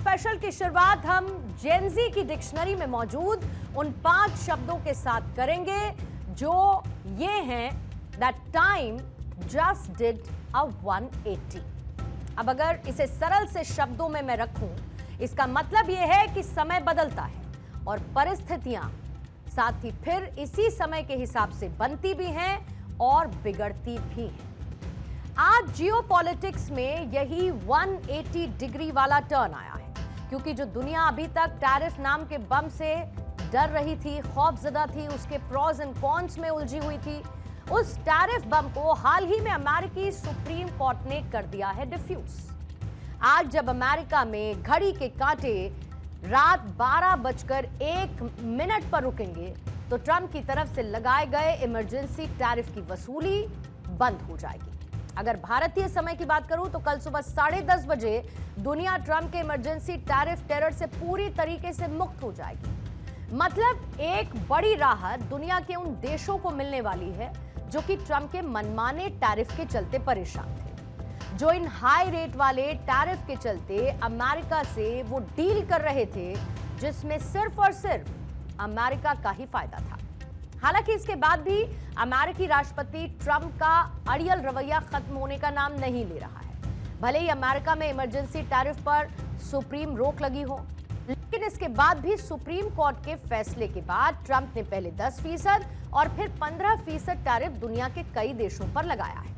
Special की शुरुआत हम जेनजी की डिक्शनरी में मौजूद उन 5 शब्दों के साथ करेंगे जो ये हैं that time just did a 180। अब अगर इसे सरल से शब्दों में मैं रखूं, इसका मतलब यह है कि समय बदलता है और परिस्थितियां साथ ही फिर इसी समय के हिसाब से बनती भी हैं और बिगड़ती भी हैं। आज जियोपॉलिटिक्स में यही 180 डिग्री वाला टर्न आया है, क्योंकि जो दुनिया अभी तक टैरिफ नाम के बम से डर रही थी, खौफजदा थी, उसके प्रॉज एंड कॉन्स में उलझी हुई थी, उस टैरिफ बम को हाल ही में अमेरिकी सुप्रीम कोर्ट ने कर दिया है डिफ्यूज। आज जब अमेरिका में घड़ी के कांटे रात 12:01 पर रुकेंगे, तो ट्रंप की तरफ से लगाए गए इमरजेंसी टैरिफ की वसूली बंद हो जाएगी। अगर भारतीय समय की बात करूं तो कल सुबह 10:30 बजे दुनिया ट्रंप के इमरजेंसी टैरिफ टेरर से पूरी तरीके से मुक्त हो जाएगी। मतलब एक बड़ी राहत दुनिया के उन देशों को मिलने वाली है जो कि ट्रंप के मनमाने टैरिफ के चलते परेशान थे, जो इन हाई रेट वाले टैरिफ के चलते अमेरिका से वो डील कर रहे थे जिसमें सिर्फ और सिर्फ अमेरिका का ही फायदा था। हालांकि इसके बाद भी अमेरिकी राष्ट्रपति ट्रंप का अड़ियल रवैया खत्म होने का नाम नहीं ले रहा है। भले ही अमेरिका में इमरजेंसी टैरिफ पर सुप्रीम रोक लगी हो, लेकिन इसके बाद भी सुप्रीम कोर्ट के फैसले के बाद ट्रंप ने पहले 10% और फिर 15% टैरिफ दुनिया के कई देशों पर लगाया है।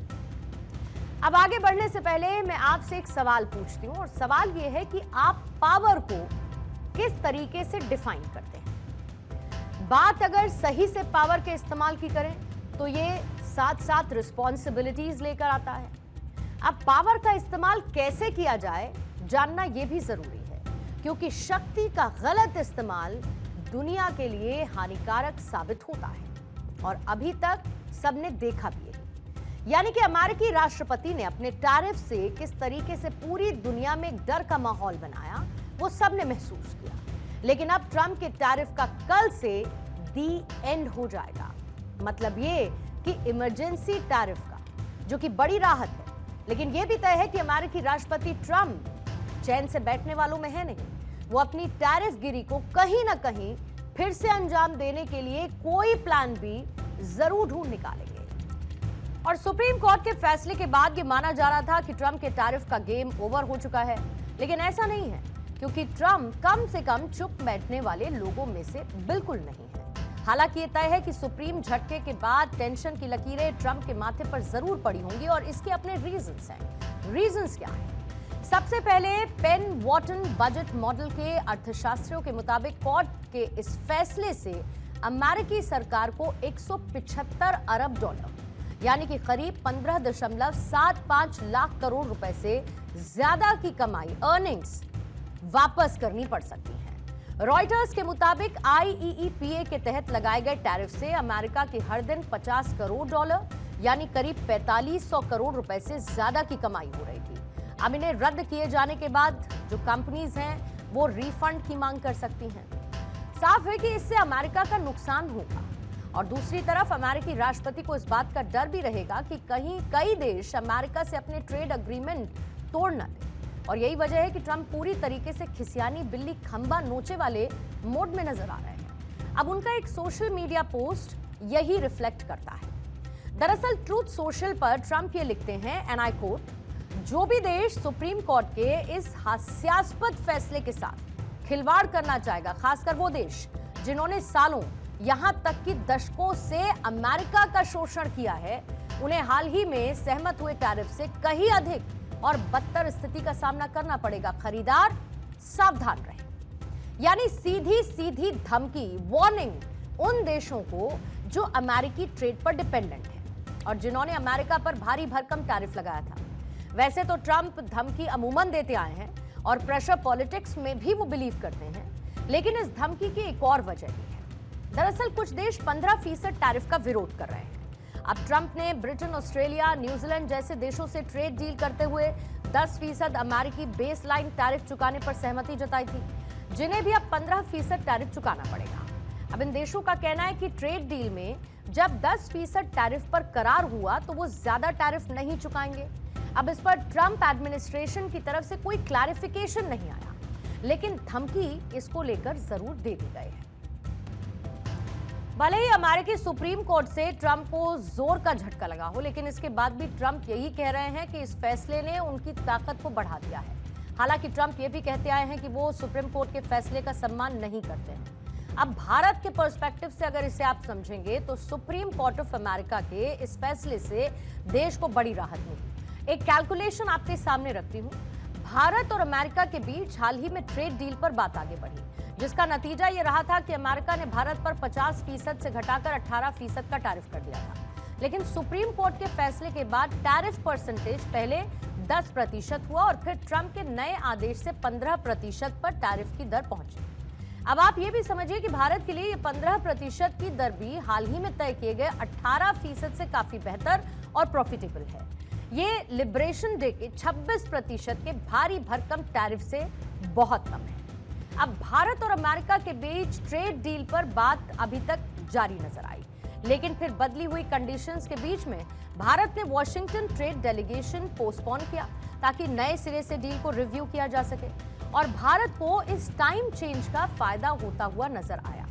अब आगे बढ़ने से पहले मैं आपसे एक सवाल पूछती हूं, और सवाल यह है कि आप पावर को किस तरीके से डिफाइन करते हैं। बात अगर सही से पावर के इस्तेमाल की करें तो ये साथ साथ रिस्पॉन्सिबिलिटीज लेकर आता है। अब पावर का इस्तेमाल कैसे किया जाए जानना यह भी जरूरी है, क्योंकि शक्ति का गलत इस्तेमाल दुनिया के लिए हानिकारक साबित होता है और अभी तक सबने देखा भी है। यानी कि अमेरिकी राष्ट्रपति ने अपने टैरिफ से किस तरीके से पूरी दुनिया में एक डर का माहौल बनाया, वो सबने महसूस किया। लेकिन अब ट्रंप के टैरिफ का कल से दी एंड हो जाएगा। मतलब ये कि इमरजेंसी टैरिफ का, जो कि बड़ी राहत है, लेकिन यह भी तय है कि अमेरिकी राष्ट्रपति ट्रंप चैन से बैठने वालों में है नहीं। वो अपनी टैरिफ गिरी को कहीं ना कहीं फिर से अंजाम देने के लिए कोई प्लान भी जरूर ढूंढ निकालेंगे। और सुप्रीम कोर्ट के फैसले के बाद ये माना जा रहा था कि ट्रंप के टैरिफ का गेम ओवर हो चुका है, लेकिन ऐसा नहीं है, क्योंकि ट्रंप कम से कम चुप बैठने वाले लोगों में से बिल्कुल नहीं है। हालांकि ये तय है कि सुप्रीम झटके के बाद टेंशन की लकीरें ट्रंप के माथे पर जरूर पड़ी होंगी, और इसके अपने रीजंस हैं। रीजंस क्या हैं? सबसे पहले पेन वॉटन बजट मॉडल के अर्थशास्त्रियों के मुताबिक कोर्ट के इस फैसले से अमेरिकी सरकार को 175 अरब डॉलर यानी कि करीब 15.75 लाख करोड़ रुपए से ज्यादा की कमाई अर्निंग्स वापस करनी पड़ सकती हैं। रॉयटर्स के मुताबिक IEEPA के तहत लगाए गए टैरिफ से अमेरिका की हर दिन 50 करोड़ डॉलर यानी करीब 4500 करोड़ रुपए से ज्यादा की कमाई हो रही थी। अब इन्हें रद्द किए जाने के बाद जो कंपनीज हैं वो रिफंड की मांग कर सकती हैं। साफ है कि इससे अमेरिका का नुकसान होगा, और दूसरी तरफ अमेरिकी राष्ट्रपति को इस बात का डर भी रहेगा कि कहीं कई देश अमेरिका से अपने ट्रेड एग्रीमेंट तोड़ न दें। और यही वजह है कि ट्रंप पूरी तरीके से खिसियानी बिल्ली खंबा नोचे वाले मोड में नजर आ रहे हैं। अब उनका एक सोशल मीडिया पोस्ट यही रिफ्लेक्ट करता है। दरअसल ट्रूथ सोशल पर ट्रंप ये लिखते हैं, एंड आई कोट, जो भी देश सुप्रीम कोर्ट के इस हास्यास्पद फैसले के साथ खिलवाड़ करना चाहेगा, खासकर वो देश जिन्होंने सालों यहां तक कि दशकों से अमेरिका का शोषण किया है, उन्हें हाल ही में सहमत हुए टैरिफ से कहीं अधिक और बदतर स्थिति का सामना करना पड़ेगा। खरीदार सावधान रहे। यानी सीधी सीधी धमकी, वार्निंग उन देशों को जो अमेरिकी ट्रेड पर डिपेंडेंट है और जिन्होंने अमेरिका पर भारी भरकम टैरिफ लगाया था। वैसे तो ट्रंप धमकी अमूमन देते आए हैं और प्रेशर पॉलिटिक्स में भी वो बिलीव करते हैं, लेकिन इस धमकी की एक और वजह भी है। दरअसल कुछ देश 15% टैरिफ का विरोध कर रहे हैं। अब ट्रंप ने ब्रिटेन, ऑस्ट्रेलिया, न्यूजीलैंड जैसे देशों से ट्रेड डील करते हुए 10% अमेरिकी बेसलाइन टैरिफ चुकाने पर सहमति जताई थी, जिन्हें भी अब 15% टैरिफ चुकाना पड़ेगा। अब इन देशों का कहना है कि ट्रेड डील में जब 10% टैरिफ पर करार हुआ तो वो ज्यादा टैरिफ नहीं चुकाएंगे। अब इस पर ट्रंप एडमिनिस्ट्रेशन की तरफ से कोई क्लैरिफिकेशन नहीं आया। लेकिन धमकी इसको लेकर जरूर दे दी गई है। भले ही अमेरिकी सुप्रीम कोर्ट से ट्रंप को जोर का झटका लगा हो, लेकिन इसके बाद भी ट्रंप यही कह रहे हैं कि इस फैसले ने उनकी ताकत को बढ़ा दिया है। हालांकि ट्रंप ये भी कहते आए हैं कि वो सुप्रीम कोर्ट के फैसले का सम्मान नहीं करते हैं। अब भारत के पर्सपेक्टिव से अगर इसे आप समझेंगे तो सुप्रीम कोर्ट ऑफ अमेरिका के इस फैसले से देश को बड़ी राहत मिली। एक कैलकुलेशन आपके सामने रखती हूं। भारत और अमेरिका के बीच हाल ही में ट्रेड डील पर बात आगे बढ़ी, जिसका नतीजा ये रहा था कि अमेरिका ने भारत पर 50% से घटाकर 18% का टैरिफ कर दिया था। लेकिन सुप्रीम कोर्ट के फैसले के बाद टैरिफ परसेंटेज पहले 10% हुआ और फिर ट्रंप के नए आदेश से 15% पर टैरिफ की दर पहुंची। अब आप ये भी समझिए कि भारत के लिए ये 15% की दर भी हाल ही में तय किए गए 18% से काफी बेहतर और प्रॉफिटेबल है। ये लिबरेशन डे के 26% के भारी भरकम टैरिफ से बहुत कम है। अब भारत और अमेरिका के बीच ट्रेड डील पर बात अभी तक जारी नजर आई, लेकिन फिर बदली हुई कंडीशंस के बीच में भारत ने वॉशिंगटन ट्रेड डेलीगेशन पोस्टपोन किया ताकि नए सिरे से डील को रिव्यू किया जा सके। और भारत को इस टाइम चेंज का फायदा होता हुआ नजर आया।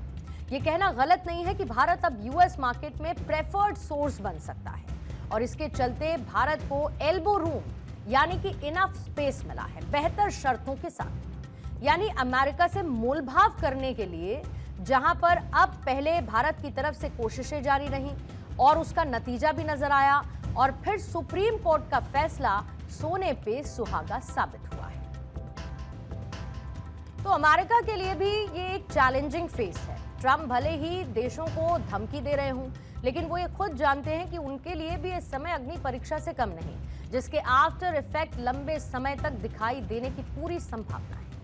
ये कहना गलत नहीं है कि भारत अब यूएस मार्केट में प्रेफर्ड सोर्स बन सकता है और इसके चलते भारत को एल्बो रूम यानी कि इनफ स्पेस मिला है बेहतर शर्तों के साथ। यानी अमेरिका से मोलभाव करने के लिए जहां पर अब पहले भारत की तरफ से कोशिशें जारी रहीं और उसका नतीजा भी नजर आया और फिर सुप्रीम कोर्ट का फैसला सोने पे सुहागा साबित हुआ है। तो अमेरिका के लिए भी ये एक चैलेंजिंग फेस है। ट्रंप भले ही देशों को धमकी दे रहे हों, लेकिन वो ये खुद जानते हैं कि उनके लिए भी इस समय अग्नि परीक्षा से कम नहीं, जिसके आफ्टर इफेक्ट लंबे समय तक दिखाई देने की पूरी संभावना है।